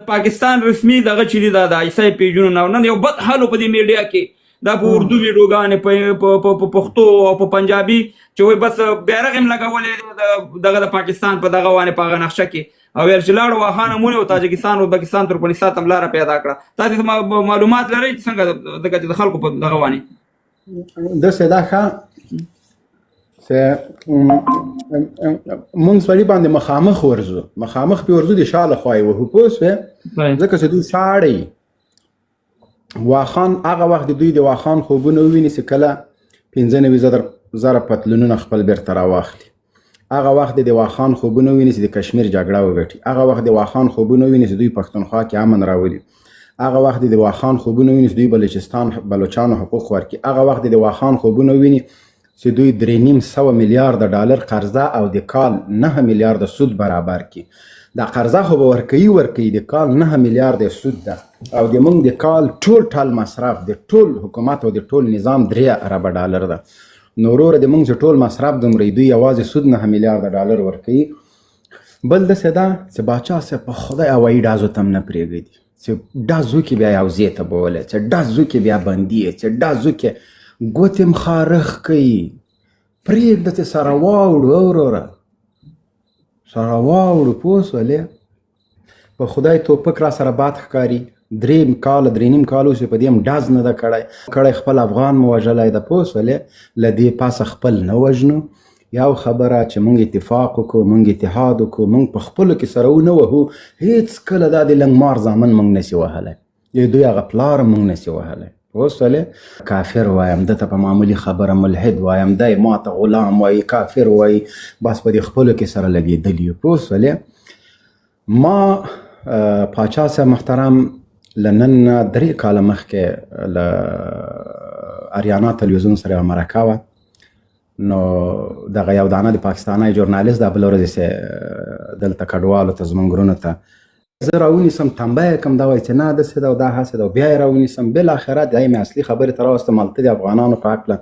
پاکستان رسمي دغه چې دی دا د عیسی پیجونو نن یو بد حالو په دې میډیا کې دا په اردو ویډیوګانې په پښتو او په پنجابي چې وایي بس بیرغ هم لګولی دغه د پاکستان په دغه وانې په هغه نقشه کې او ویل چې لاړو واخان امونې او تاجکستان او ازبکستان ترکمنستان ته هم لاره پیدا کړه. تاسې معلومات لرئ چې څنګه دغه چې د خلکو په دغه وانې داسې دا ښه مونږ سړي باندې مخامخ ورځو مخامخ پې ورځو د شا له خوا یې وهو پوه شوې ځکه چې دوی شاړئ واخان هغه وخت د دوی د واخان خوبونه وویني چې کله 95 زره پتلونونه خپل بیرته راواخلي هغه وخت د واخان خوبونه وویني چې د کشمیر جګړه وګټي هغه وخت د واخان خوبونه وویني چې دوی پښتونخوا کې امن راولي هغه وخت د واخان خوبونه وویني چې دوی بلوچستان حقوق ورکړي هغه وخت د واخان خوبونه وویني چې دوی 3.5 میلیارد ډالر قرضه او د کال 9 میلیارد سود برابر کی دا قرضه خو به ورکوي د کال 9 میلیارد سود ده او د موږ د کال ټول مصرف د ټول حکومت او د ټول نظام 3 ارب ډالر ده نو وروره د موږ ټول مصرف دومره دوی یوازې سود 9 میلیارد ډالر ورکوي. بل داسې ده چې باچا صاحب په خدای هوایي ډازو ته هم نه پرېږدي چې ډازو کې بیا یو ځای ته بولی چې ډازو کې بیا بندي چې ډازو کې ګوتې مخارخ کوي پرېږده چې سره واوړو وروره سره واوړو پوه شولې په خدای توپک را سره باد ښکاري 3 کال 3.5 کال اوس په دې هم ډاز نه ده کړی خپل افغان مو وژلی ده پوه شولې له دې پاسه خپل نه وژنو یو خبره چې مونږ اتفاق وکړو مونږ اتحاد وکړو مونږ په خپلو کې سره ونه وهو هېڅ کله دا د لنګمار زامن مونږ نسي وهلی د دوی هغه پلار مونږ نسي وهلی پوه شولې کافر وایم ده ته په معمولي خبره ملحد وایم دی ما ته غلام وایي کافر وایي بس په دې خپلو کې سره لګېدلي یو پوه شولې ما پاچا صاحب محترم له نن 3 کاله مخکې له اریانا تلویزیون سره یوه مرکه وه نو دغه یو دانه د پاکستانی ژورنالیست دا بله ورځ دلته کډوالو ته زموږ غرونو ته زه راونیسم تنبه یې کړم دا وایي چې نه داسې ده او دا هسې ده او بیا یې راونیسم بالاخره دا یې مې اصلي خبرې ته راوستم هلته د افغانانو په هکله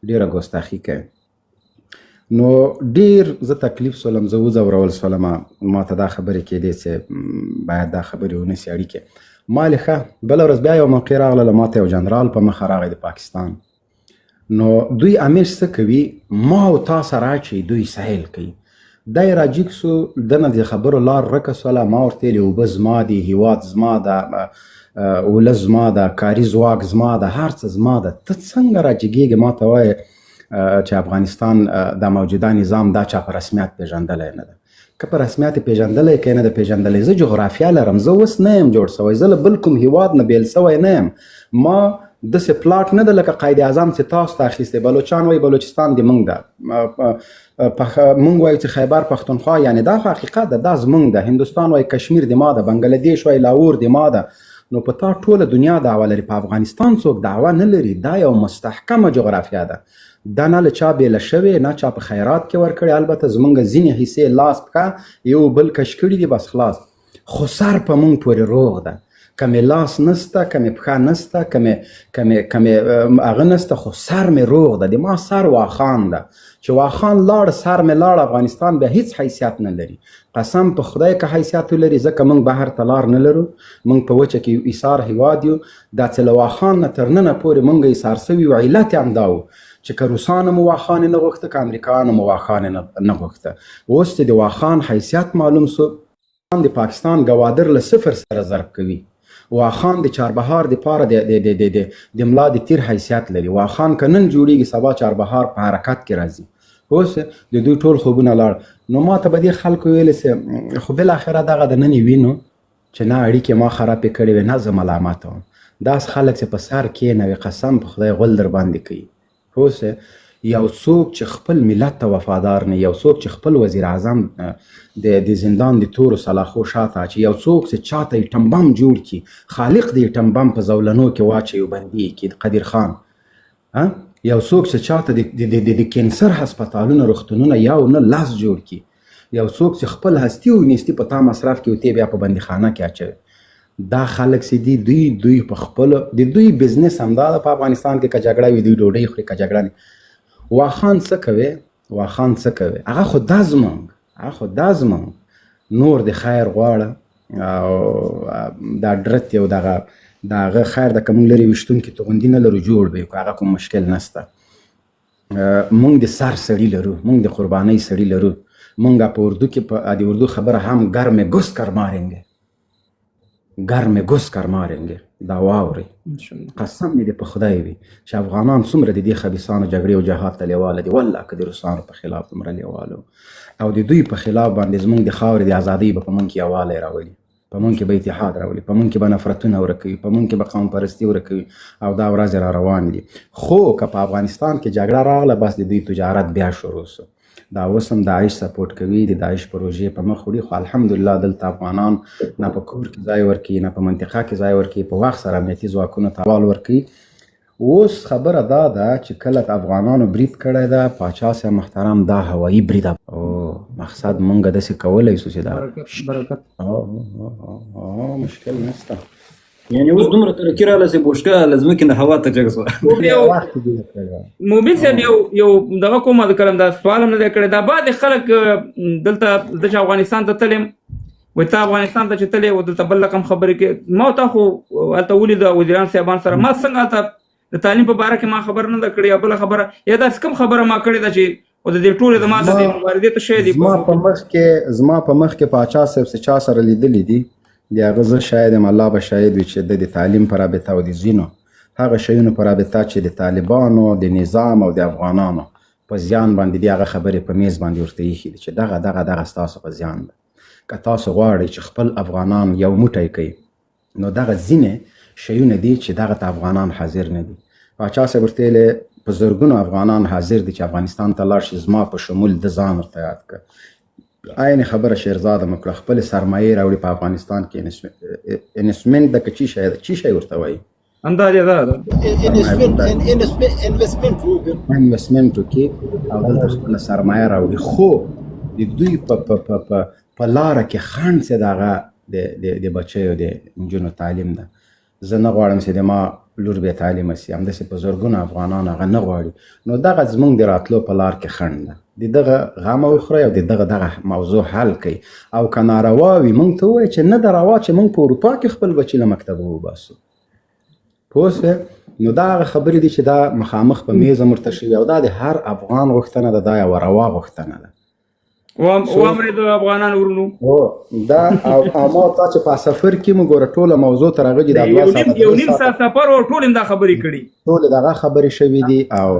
ډېره ګستاخي کوي نو ډېر زه تکلیف سولم زه وځورول سولم ما ته دا خبرې کېدې چې باید دا خبرې ونیسي اړیکې ما لیکه بله ورځ بیا یو موقع راغله ما ته یو جنرال په مخه راغی د پاکستان نو دوی همیش څه کوي ما او تا سره چې دوی سهیل کوي دا یې راجیګ سو دنه د خبرو لار رکه سوله ما ورته ویلې اوبه زما دي هیواد زما ده ولس زما ده کاري ځواک زما ده هر څه زما ده ته څنګه راجیګېږې ما ته وایې چې افغانستان د موجوده نظام دا چا په رسمیت پېژندلی نه ده که په رسمیت پېژندلی که نه ده پېژندلی زه جغرافیه لرم زه اوس نه یم جوړ سوی زه له بل کوم هیواد نه بیل سوی نه یم ما داسې پلاټ نه ده لکه قاید اعظم چې تاسو ته اخیستی بلوچان وایي بلوچستان د موږ ده موږ وایو چې خیبر پښتونخوا یعنې دا خو حقیقت ده دا زموږ ده هندوستان وایي کشمیر د ما ده بنګلادیش وایي لاهور د ما ده نو په تا ټوله دنیا دعوه لري په افغانستان څوک دعوه نه لري دا یو مستحکمه جغرافیه ده دا نه له چا بیله شوې نه چا په خیرات کې ورکړې البته زموږ ځینې حصې لاس پښه یو بل کش کړي دي بس خلاص خو سر په موږ پورې روغ ده کمې لاس نسته کمې پښه نسته کمې هغه نسته خو سر مې روغ ده د ما سر واخان ده چې واخان لاړ سر مې لاړ افغانستان بیا هیڅ حیثیت نه لري قسم په خدای که حیثیت ولري ځکه موږ بهر ته لار نه لرو موږ په وچه کې ایثار هیواد یو دا چې له واخان نه تر ننه پورې موږ ایثار سوي یو علت یې همدا و چې که روسانو مو واخان نه غوښته که امریکایانو مو واخان نه غوښته اوس چې د واخان حیثیت معلوم سو د پاکستان ګوادر له 0 سره ضرب کوي واخان د چاربهار د پاره د ملا د تیر حیثیت لري واخان که نن جوړیږي سبا چاربهار په حرکت کې راځي اوس د دوی ټول خوبونه لاړ نو ما ته به دې خلکو ویلې چې خو بالاخره دغه د نن وینو چې نه اړیکې ما خرابې کړې وې نه زه ملامت وم داسې خلک چې په سر کښېنوي قسم په خدای غول در باندې کوي اوس یو څوک چې خپل ملت ته وفادار نه یو څوک چې خپل وزیر اعظم د زندان د تورو سلاخو شاته چې یو څوک چې چاته یې ټمبم جوړ کړي خالق د یې ټمبم په زولنو کې واچوي او بندي یې کړي قدیر خان یو څوک چې چاته د کینسر هسپتالونه روغتونونه یو نه لاس جوړ کړي یو څوک چې خپل هستي او نیستي په تا مصرف کړي او تی بیا په بندیخانه کې اچوي دا خلک چې دي دوی په خپلو د دوی بزنس همدا ده په افغانستان کې که جګړه وي دوی ډوډۍ خوري که جګړه نه واخان څه کوي هغه خو دا زمونږ نور د خیر غواړه او دا ډرت یو دغه خیر د کوم لري وشتونکي توغندي نه لرو جوړ به هغه کوم مشکل نشته. مونږ د سر سړي لرو، مونږ د قربانۍ سړي لرو. مونږ په اردو کې په د اردو خبره هم ګرم ګس کر مارنګ ګرم ګس کر مارنګ دا واوري. قسم دې په خدای وي چې افغانان څومره د دې خبيثانو جګړې او جهاد ته لیواله دي. والله که د روسانو په خلاف دومره لیواله او د دوی په خلاف باندې زمونږ د خاورې د ازادۍ به په مونږ کې یووالی راولي، په مونږ کې به اتحاد راولي، په مونږ کې به نفرتونه ورکوي، په مونږ کې به قوم پرستي ورکوي او دا ورځې را روان دي. خو که په افغانستان کې جګړه راغله بس د دوی تجارت بیا شروع سو. دا اوس هم داعش سپورټ کوي، د داعش پروژې په مخ وړي. خو الحمدلله دلته افغانان نه په کور کې ځای ورکوي، نه په منطقه کې ځای ورکوي، په وخت سره امنیتي ځواکونو ته احوال ورکوي. اوس خبره دا ده چې کله افغانانو برید کړی ده پاچا صاحب محترم دا هوایي برید او مقصد مونږ داسې کولی شو چې دا برکت مشکل نشته. یعنی اوس دومره ترقي راغله چې بوشکه له ځمکې نه هوا ته جګ شوه. مومن صاحب یو دغه کومه د کلم دا سوال هم نه دی کړی. دا بعد خلک دلته د افغانستان ته تلم وایي ته افغانستان ته چې تلې و دلته بل رقم خبرې کې ما تا خو هلته ولید وزیران صاحبان سره ما څنګه هلته د تعلیم په باره کې ما خبر نه ده کړې یا بله خبره یا داسې کوم خبره ما کړې ده چې او د دې ټولې د ما د دې مبارزې ته شی دی. زما په مخ کې پاچا صاحب چې چا سره لیدلي دي د هغه زه شاید یم الله به شاهد وي چې د تعلیم په رابطه او د ځینو هغه شیونو په رابطه چې د طالبانو د نظام او د افغانانو په زیان باندې د هغه خبرې په میز باندې ورته ایښي دي چې دغه ستاسو په زیان ده. که تاسو غواړئ چې خپل افغانان یو موټی کوي نو دغه ځینې شیونه دي چې دغه ته افغانان حاضر نه دي. پاچا صاحب ورته ویلې په زرګونو افغانان حاضر دي چې افغانستان ته لاړ شي زما په شمول د ځان ورته یاد کړه. عین خبره شیرزاده مو کړه خپل سرمایې راوړي په افغانستان کې انویسټمنټ د چی شی ورته وایي اندازې ده انویسټمنټ وکړي او دلته خپله سرمایه راوړي. خو د دوی په لاره کې خنډ څه دغه د بچیو د نجونو تعلیم ده. زه نه غواړم چې د ما لور بې تعلیمه سي، همداسې په زرګونو افغانان هغه نه غواړي. نو دغه زموږ د راتلو په لار کې خنډ ده. د دغه غم وخورئ او د دغه موضوع حل کوي. او که ناروا وي موږ ته ووایي چې نه ده روا چې موږ په اروپا کې خپل بچي له مکتبه وباسو. پوه شوې؟ نو دا هغه خبرې دي چې دا مخامخ په میز هم ورته شوي او دا د هر افغان غوښتنه ده، دا یوه روا غوښتنه ده. وامر د افغانان ورونو دا او ما تا چې په سفر کې موږ ګوره ټوله موضوع تر هغه چې د یو نیم ساعت سفر او ټول دا خبرې کړي ټول دغه خبرې شوي دي او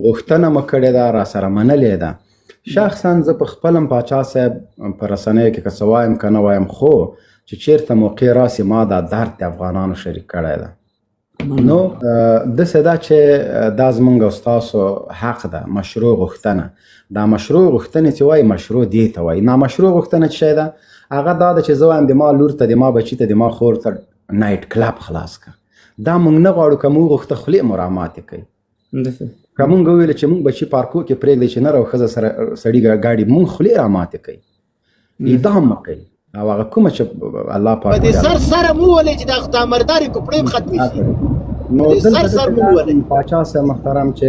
غوښتنه مو کړې ده را سره منلې ده. شخصا زه په خپل هم پاچا صاحب په رسنیو کې که څه وایم که نه وایم خو چې چیرته موقع راسي ما دا درد د افغانانو شریک کړی ده. نو داسې ده چې دا زموږ او ستاسو حق ده، مشروع غوښتنه. دا مشروع غوښتنې چې وایي مشروع دې ته وایي. نامشروع غوښتنه چې شی ده هغه دا ده چې زه وایم د ما لور ته د ما بچي ته د ما خور ته نایټ کلب خلاص کړه. دا موږ نه غواړو که موږ غوښته خولې مو راماتې کوي. که موږ وویل چې موږ بچي پارکو کې پرېږدئ چې نر او ښځه سره سړي ګاډي موږ خولې راماتې کوي، اعدام مه کوي. او هغه کومه چې الله پاک په دې سر مو ولې چې د خدامرداري کوپړې ختمې شي. نو دلته پاچا صاحب محترم چې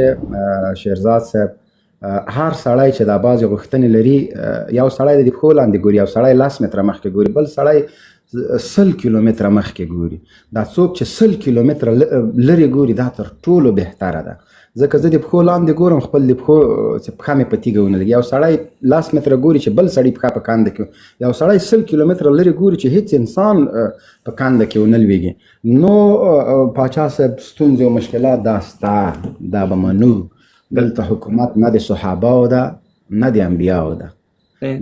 شیرزاد صاحب هر سړی چې دا بعضې غوښتنې لري، یو سړی د پښو لاندې ګوري، یو سړی 10 متره مخکې ګوري، بل سړی 100 کیلومتره مخکې ګوري. دا څوک چې 100 کیلومتره لرې ګوري دا تر ټولو بهتره ده. ځکه زه د پښو لاندې ګورم خپل د پښو چې پښه مې په تیږه ونه لګي. یو سړی 10 متره ګوري چې بل سړی پښه په کانده کې، یو سړی 100 کیلومتره لرې ګوري چې هیڅ انسان په کانده کې ونه لویږي. نو پاچا صاحب ستونزې او مشکلات دا ستا، دا به منو. دلته حکومت نه د صحابهو ده نه د انبیاو ده،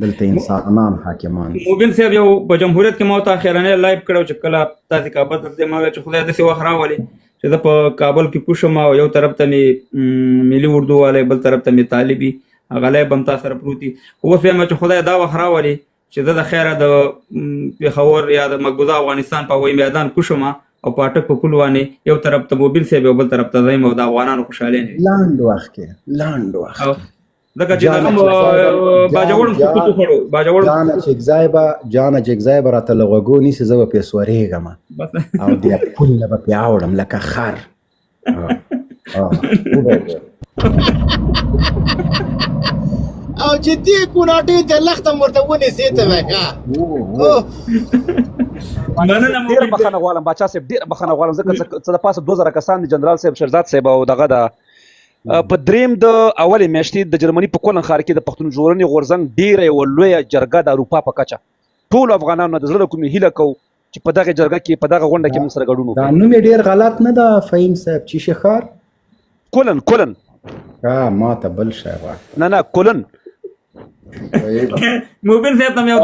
دلته انسانان حاکمان دي. موبین صاحب یو په جمهوریت کې ما ته اخرانه لایو کړو چې کله تاسو کابل ته ځم چې خدای دې وخت راولي چې زه په کابل کې پوښم او یو طرف ته مې ملي اردو والی بل طرف ته مې طالبي غلی بم تا سره پروتي. اوس وایم چې خدای دا وخت راولي چې زه د خیره د پېښور یا د مقبوضه افغانستان په وایي میدان کوشم او پاټک په کلوانې یو طرف ته موبیل صاحب او بل طرف ته ځایم او د افغانانو خوشحالي نه لاند وخت کې لاند وخت ځکه چې دغه باجوړ سکوتو خړو باجوړ جانه جګځای به راته له غوږو نیسي، زه به پې سورېږم او د پل نه به پې اوړم لکه خر. او چې دې کوناټې ته لښته ورته ونیسې ته وایي مننه ډیر مومن بخښنه غواړم باچا صاحب ډیر بخښنه غواړم ځکه څه د پاسه 2000 کسان دي جنرال صاحب شهزاد صاحب او دغه د په دریم د اولې میاشتې د جرمني په کولن ښار کې د پښتون ژغورنې غورځنګ ډیره یوه لویه جرګه د اروپا په کچه ټولو افغانانو د زړه کومې هیله کوو چې په دغه جرګه کې په دغه غونډه کې موږ سره ګډون دا وکړو. نوم یې ډېر غلط نه ده فهیم صاحب چې شخار کولن ما ته بل شی غواړي نه کولن مومن صاحب ته مې یو